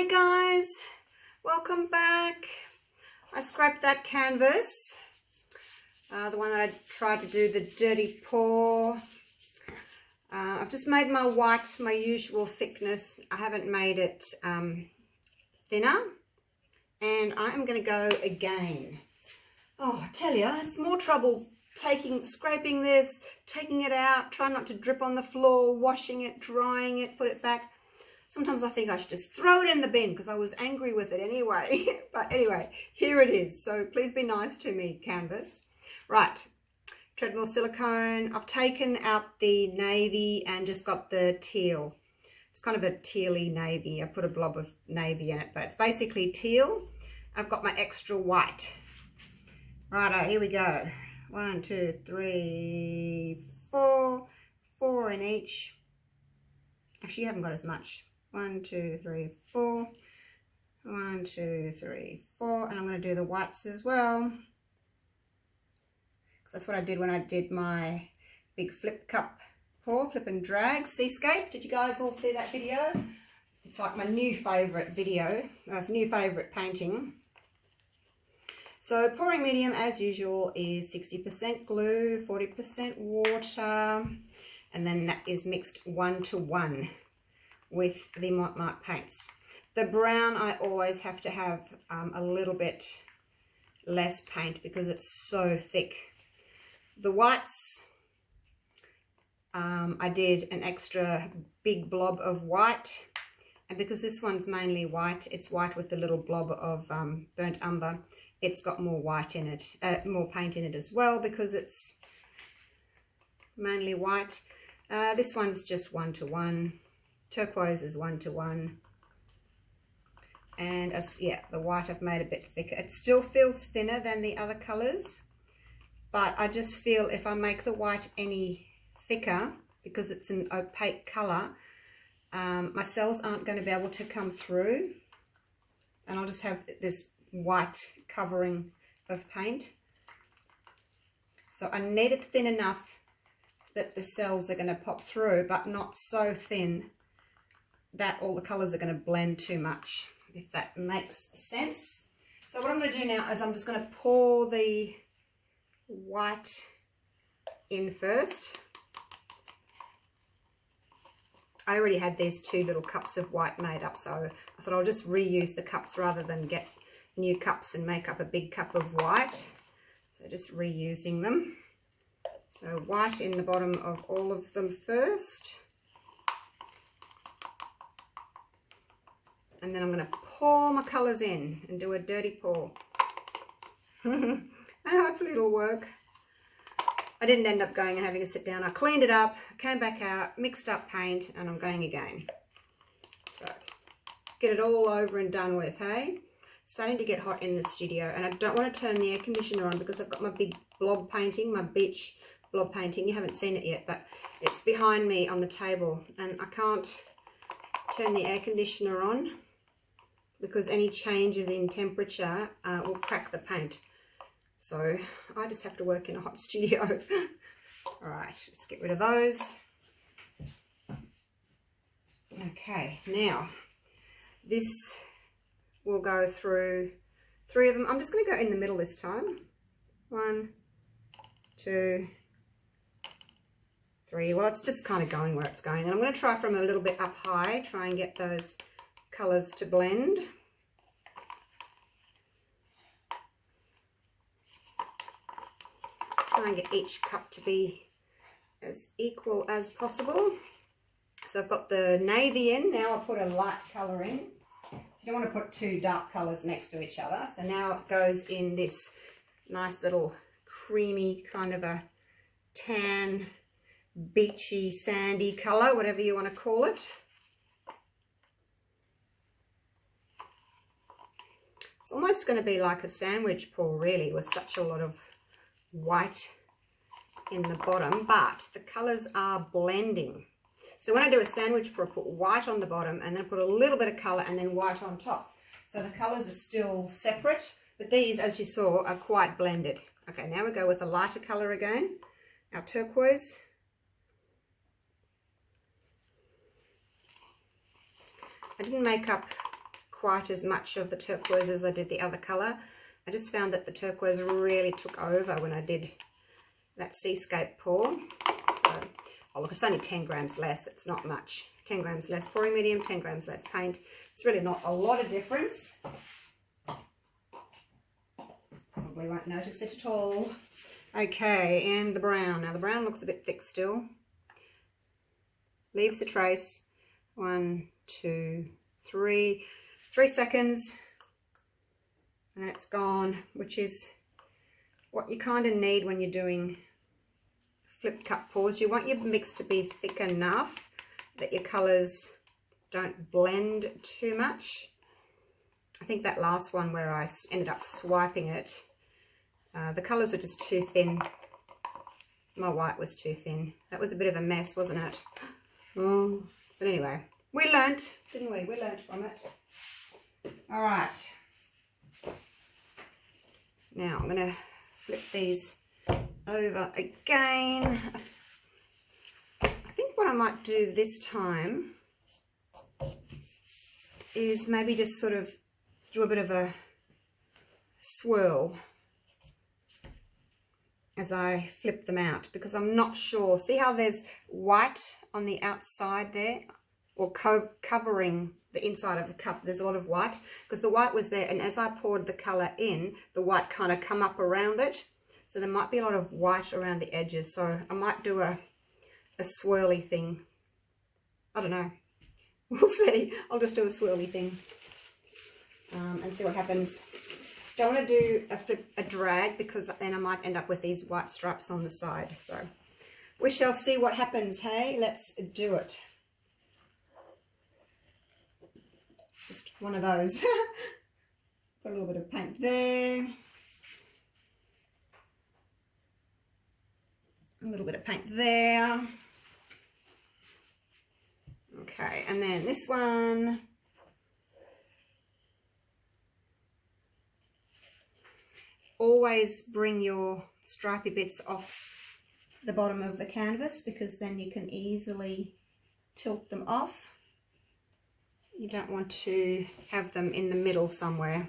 Hey guys, welcome back. I scraped that canvas, the one that I tried to do the dirty pour. I've just made my white my usual thickness. I haven't made it thinner, and I am going to go again. Oh, I tell you, it's more trouble scraping this, taking it out, trying not to drip on the floor, washing it, drying it, put it back. Sometimes I think I should just throw it in the bin because I was angry with it anyway. But anyway, here it is. So please be nice to me, canvas. Right, treadmill silicone. I've taken out the navy and just got the teal. It's kind of a tealy navy. I put a blob of navy in it, but it's basically teal. I've got my extra white. Righto, here we go. 1, 2, 3, 4. 4 in each. Actually, you haven't got as much. 1, 2, 3, 4. 1, 2, 3, 4. And I'm going to do the whites as well, because that's what I did when I did my big flip cup pour, flip and drag seascape. Did you guys all see that video? It's like my new favourite video, new favourite painting. So pouring medium, as usual, is 60% glue, 40% water, and then that is mixed 1:1 with the Mont Marte paints. The brown, I always have to have a little bit less paint because it's so thick. The whites, I did an extra big blob of white, and because this one's mainly white, it's white with a little blob of burnt umber. It's got more white in it, more paint in it as well, because it's mainly white. This one's just 1:1. Turquoise is 1:1. And the white I've made a bit thicker. It still feels thinner than the other colors, but I just feel if I make the white any thicker, because it's an opaque color, my cells aren't going to be able to come through, and I'll just have this white covering of paint. So I need it thin enough that the cells are going to pop through, but not so thin that all the colors are going to blend too much, if that makes sense. So what I'm going to do now is I'm just going to pour the white in first. I already had these 2 little cups of white made up, so I thought I'll just reuse the cups rather than get new cups and make up a big cup of white. So just reusing them. So white in the bottom of all of them first. And then I'm going to pour my colours in and do a dirty pour. And hopefully it'll work. I didn't end up going and having a sit down. I cleaned it up, came back out, mixed up paint, and I'm going again. So get it all over and done with, hey? Starting to get hot in the studio, and I don't want to turn the air conditioner on because I've got my big blob painting, my beach blob painting. You haven't seen it yet, but it's behind me on the table, and I can't turn the air conditioner on because any changes in temperature will crack the paint. So I just have to work in a hot studio. All right, let's get rid of those. Okay, now this will go through 3 of them. I'm just going to go in the middle this time. 1, 2, 3. Well, it's just kind of going where it's going. And I'm going to try from a little bit up high, try and get those colours to blend. Try and get each cup to be as equal as possible. So I've got the navy in. Now I'll put a light colour in. So you don't want to put 2 dark colours next to each other. So now it goes in this nice little creamy kind of a tan, beachy, sandy colour, whatever you want to call it. It's almost going to be like a sandwich pour, really, with such a lot of white in the bottom, but the colours are blending. So when I do a sandwich pour, I put white on the bottom and then put a little bit of colour and then white on top. So the colours are still separate, but these, as you saw, are quite blended. Okay, now we go with a lighter colour again, our turquoise. I didn't make up quite as much of the turquoise as I did the other colour. I just found that the turquoise really took over when I did that seascape pour. So, oh look, it's only 10 grams less. It's not much. 10 grams less pouring medium, 10 grams less paint. It's really not a lot of difference. Probably won't notice it at all. Okay, and the brown. Now the brown looks a bit thick still. Leaves a trace. 1, 2, 3. 3 seconds. And it's gone, which is what you kind of need when you're doing flip cup pours. You want your mix to be thick enough that your colours don't blend too much. I think that last one where I ended up swiping it, the colours were just too thin. My white was too thin. That was a bit of a mess, wasn't it? Oh, but anyway, we learnt, didn't we? We learnt from it. All right. Now I'm going to flip these over again. I think what I might do this time is maybe just sort of do a bit of a swirl as I flip them out, because I'm not sure. See how there's white on the outside there, or covering the inside of the cup? There's a lot of white because the white was there, and as I poured the colour in, the white kind of come up around it, so there might be a lot of white around the edges. So I might do a swirly thing. I don't know, we'll see. I'll just do a swirly thing and see what happens. Don't want to do a drag, because then I might end up with these white stripes on the side. So we shall see what happens. Hey, let's do it. Just one of those. Put a little bit of paint there. A little bit of paint there. Okay, and then this one. Always bring your stripy bits off the bottom of the canvas, because then you can easily tilt them off. You don't want to have them in the middle somewhere.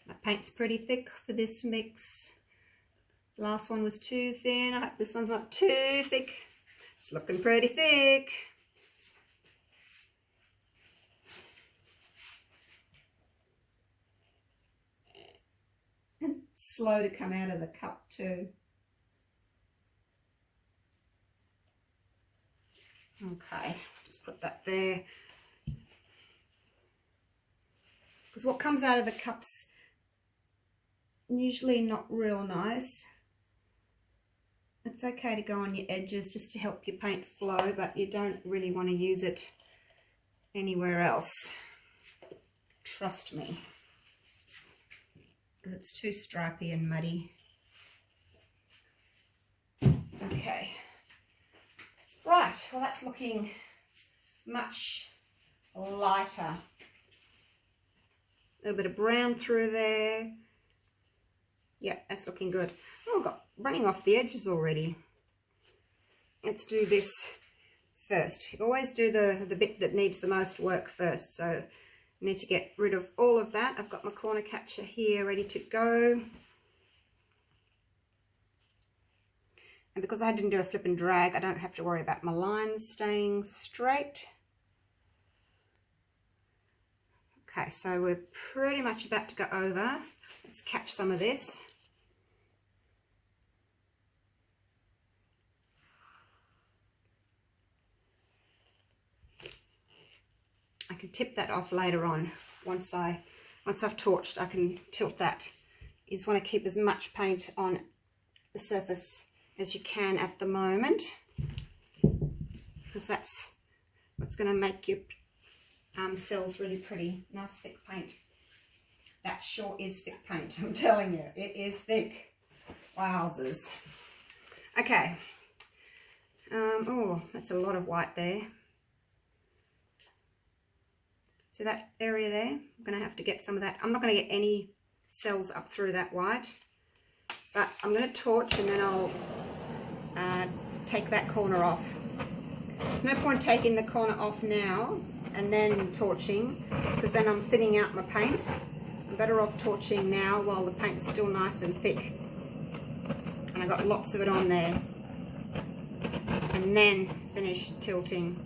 My paint's pretty thick for this mix. The last one was too thin. I hope this one's not too thick. It's looking pretty thick. And slow to come out of the cup too. Okay, just put that there. Because what comes out of the cup's usually not real nice. It's okay to go on your edges just to help your paint flow, but you don't really want to use it anywhere else. Trust me. Because it's too stripy and muddy. Okay. Right, well that's looking much lighter. A little bit of brown through there. Yeah, that's looking good. Oh, I've got running off the edges already. Let's do this first. You always do the bit that needs the most work first. So I need to get rid of all of that. I've got my corner catcher here ready to go. And because I didn't do a flip and drag, I don't have to worry about my lines staying straight. Okay, so we're pretty much about to go over. Let's catch some of this. I can tip that off later on. Once I've torched, I can tilt that. You just want to keep as much paint on the surface as you can at the moment, because that's what's going to make your cells really pretty. Nice thick paint. That sure is thick paint, I'm telling you. It is thick. Wowzers. Okay. Oh, that's a lot of white there. See that area there? I'm going to have to get some of that. I'm not going to get any cells up through that white, but I'm going to torch and then I'll take that corner off. There's no point taking the corner off now and then torching, because then I'm thinning out my paint. I'm better off torching now while the paint's still nice and thick. And I got lots of it on there. And then finish tilting.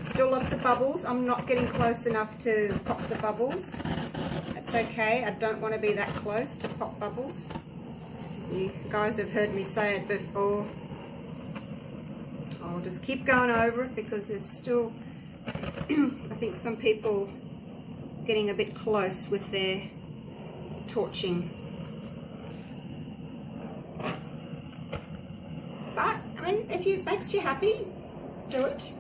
Still lots of bubbles. I'm not getting close enough to pop the bubbles. That's okay. I don't want to be that close to pop bubbles. You guys have heard me say it before. I'll just keep going over it because there's still, I think, some people getting a bit close with their torching. But, I mean, if it makes you happy, do it.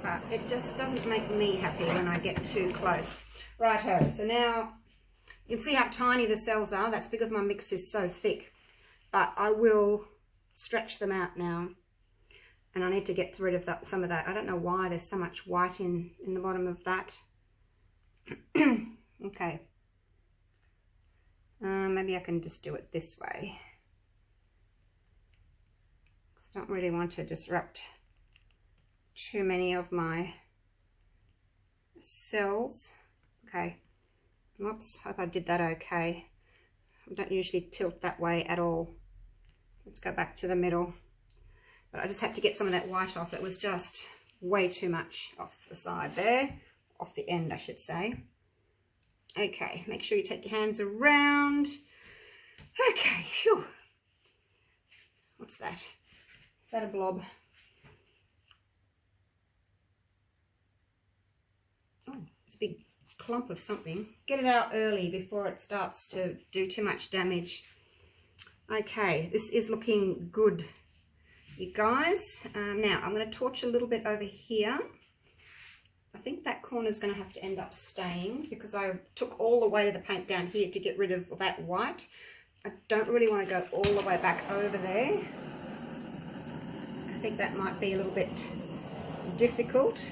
But it just doesn't make me happy when I get too close. Righto, so now you can see how tiny the cells are. That's because my mix is so thick. But I will stretch them out now. And I need to get rid of some of that. I don't know why there's so much white in the bottom of that. Okay. Maybe I can just do it this way. I don't really want to disrupt too many of my cells. Okay. Oops, hope I did that okay. I don't usually tilt that way at all. Let's go back to the middle. But I just had to get some of that white off. It was just way too much off the side there. Off the end, I should say. Okay, make sure you take your hands around. Okay, phew. What's that? Is that a blob? Oh, it's a big clump of something. Get it out early before it starts to do too much damage. Okay, this is looking good, you guys. Now I'm going to torch a little bit over here. I think that corner is going to have to end up staying because I took all the way to the paint down here to get rid of that white. I don't really want to go all the way back over there. I think that might be a little bit difficult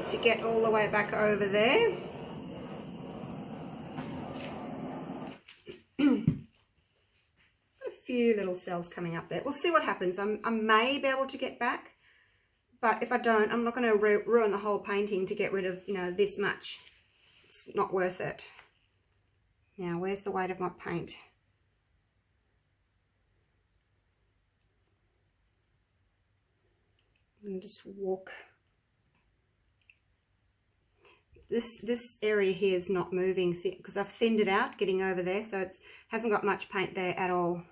to get all the way back over there. Got a few little cells coming up there. We'll see what happens. I may be able to get back, but if I don't, I'm not going to ruin the whole painting to get rid of, you know, this much. It's not worth it. Now, where's the weight of my paint? I'm going to just walk. This area here is not moving, see, because I've thinned it out getting over there, so it hasn't got much paint there at all.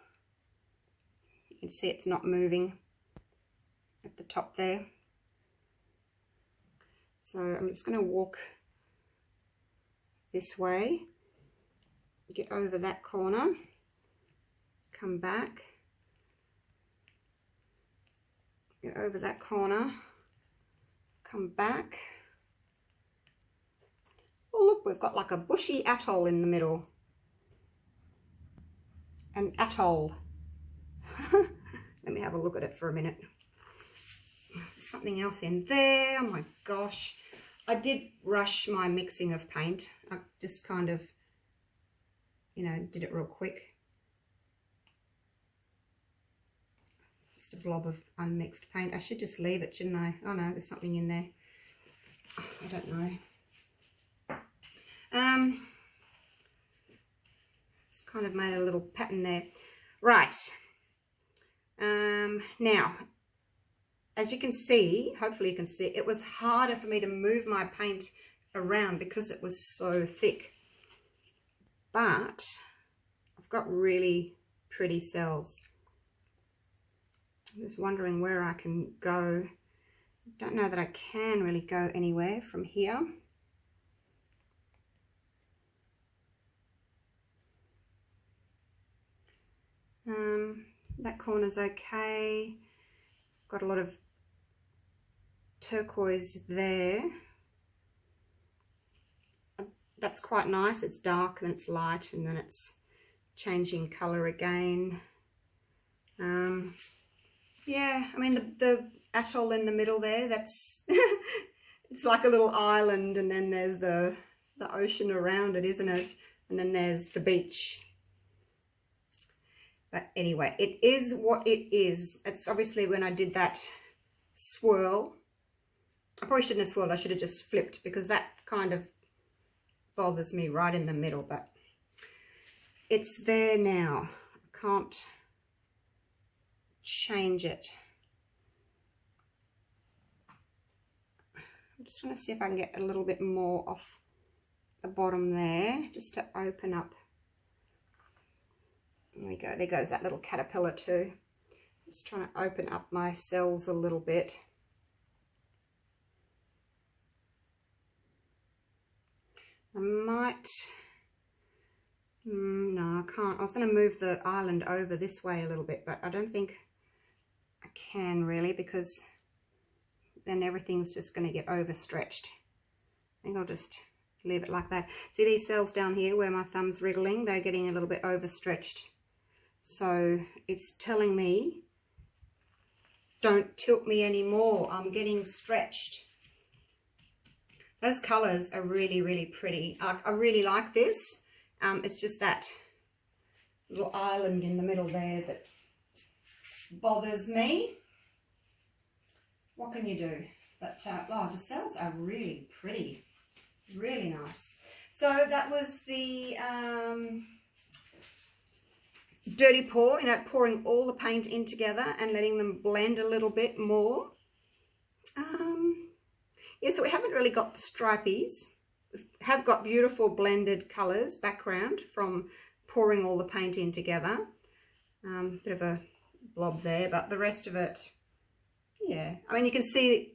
You can see it's not moving at the top there. So I'm just going to walk this way, get over that corner, come back, get over that corner, come back. Oh look, we've got like a bushy atoll in the middle. An atoll. Let me have a look at it for a minute. There's something else in there. Oh my gosh. I did rush my mixing of paint. I just kind of, you know, did it real quick. Just a blob of unmixed paint. I should just leave it, shouldn't I? Oh no, there's something in there. I don't know. It's kind of made a little pattern there. Right. Now, as you can see, hopefully you can see, it was harder for me to move my paint around because it was so thick. But I've got really pretty cells. I'm just wondering where I can go. I don't know that I can really go anywhere from here. That corner's okay. Got a lot of turquoise there. That's quite nice. It's dark and it's light and then it's changing colour again. Yeah, I mean the atoll in the middle there, that's it's like a little island, and then there's the the ocean around it, isn't it? And then there's the beach. But anyway, it is what it is. It's obviously when I did that swirl, I probably shouldn't have swirled, I should have just flipped, because that kind of bothers me right in the middle, but it's there now. I can't change it. I'm just going to see if I can get a little bit more off the bottom there, just to open up. There we go, there goes that little caterpillar too. Just trying to open up my cells a little bit. I might, no I can't. I was going to move the island over this way a little bit, but I don't think I can really, because then everything's just going to get overstretched. I think I'll just leave it like that. See these cells down here where my thumb's wriggling, they're getting a little bit overstretched. So it's telling me, don't tilt me anymore, I'm getting stretched. Those colours are really, really pretty. I really like this. It's just that little island in the middle there that bothers me. What can you do? But oh, the cells are really pretty, really nice. So that was the dirty pour, you know, pouring all the paint in together and letting them blend a little bit more. Yeah, so we haven't really got the stripies. We have got beautiful blended colours background from pouring all the paint in together. Bit of a blob there, but the rest of it, yeah. I mean, you can see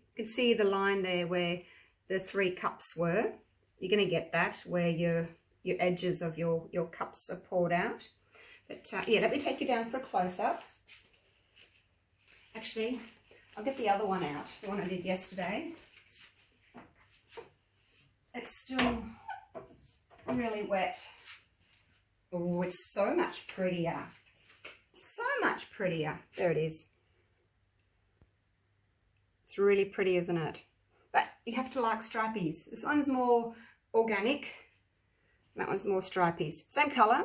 the line there where the 3 cups were. You're going to get that where your edges of your cups are poured out. But yeah, let me take you down for a close-up. Actually, I'll get the other one out, the one I did yesterday. It's still really wet. Oh, it's so much prettier. So much prettier. There it is. It's really pretty, isn't it? But you have to like stripies. This one's more organic. That one's more stripies. Same colour.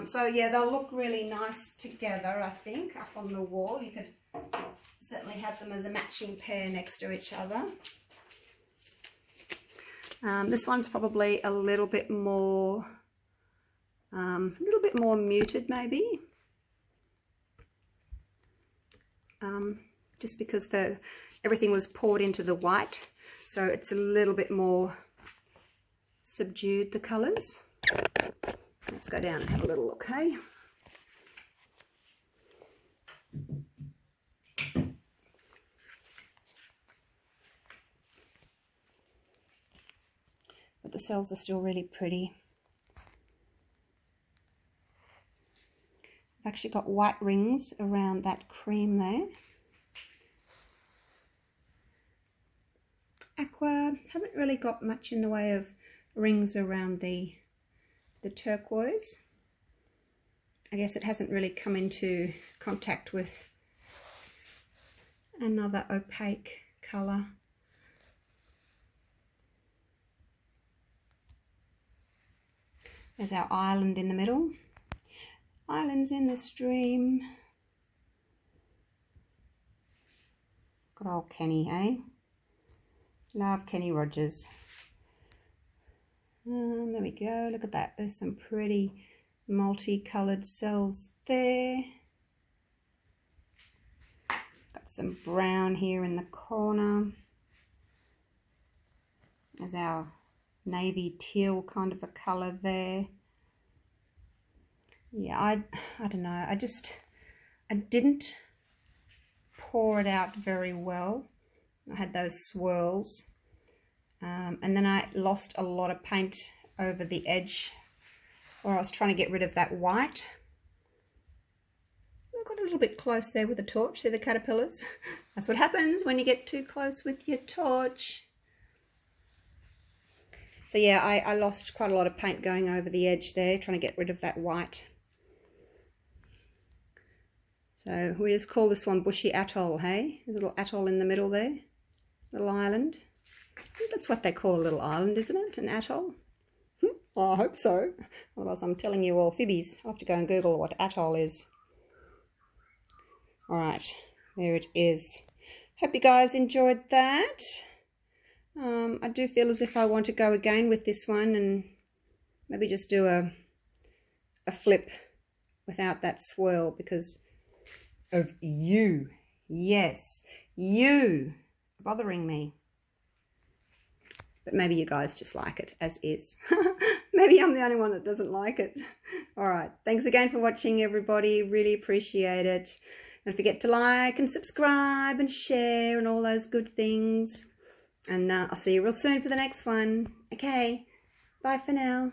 So yeah, they'll look really nice together, I think, up on the wall. You could certainly have them as a matching pair next to each other. This one's probably a little bit more muted maybe. Just because everything was poured into the white, so it's a little bit more subdued, the colours. Let's go down and have a little look, hey? But the cells are still really pretty. I've actually got white rings around that cream there. Aqua, haven't really got much in the way of rings around the turquoise. I guess it hasn't really come into contact with another opaque colour. There's our island in the middle. Islands in the stream. Good old Kenny, eh? Love Kenny Rogers. There we go, look at that. There's some pretty multicoloured cells there. Got some brown here in the corner. There's our navy teal kind of a colour there. Yeah, I don't know. I didn't pour it out very well. I had those swirls. And then I lost a lot of paint over the edge where I was trying to get rid of that white. I got a little bit close there with the torch. See the caterpillars? That's what happens when you get too close with your torch. So yeah, I lost quite a lot of paint going over the edge there, trying to get rid of that white. So we just call this one Bushy Atoll, hey? There's a little atoll in the middle there, little island. I think that's what they call a little island, isn't it? An atoll? Well, I hope so. Otherwise I'm telling you all fibbies. I'll have to go and Google what atoll is. Alright, there it is. Hope you guys enjoyed that. I do feel as if I want to go again with this one and maybe just do a flip without that swirl because of you. Yes, you bothering me. But maybe you guys just like it as is. Maybe I'm the only one that doesn't like it. All right. Thanks again for watching, everybody. Really appreciate it. Don't forget to like and subscribe and share and all those good things. And I'll see you real soon for the next one. Okay. Bye for now.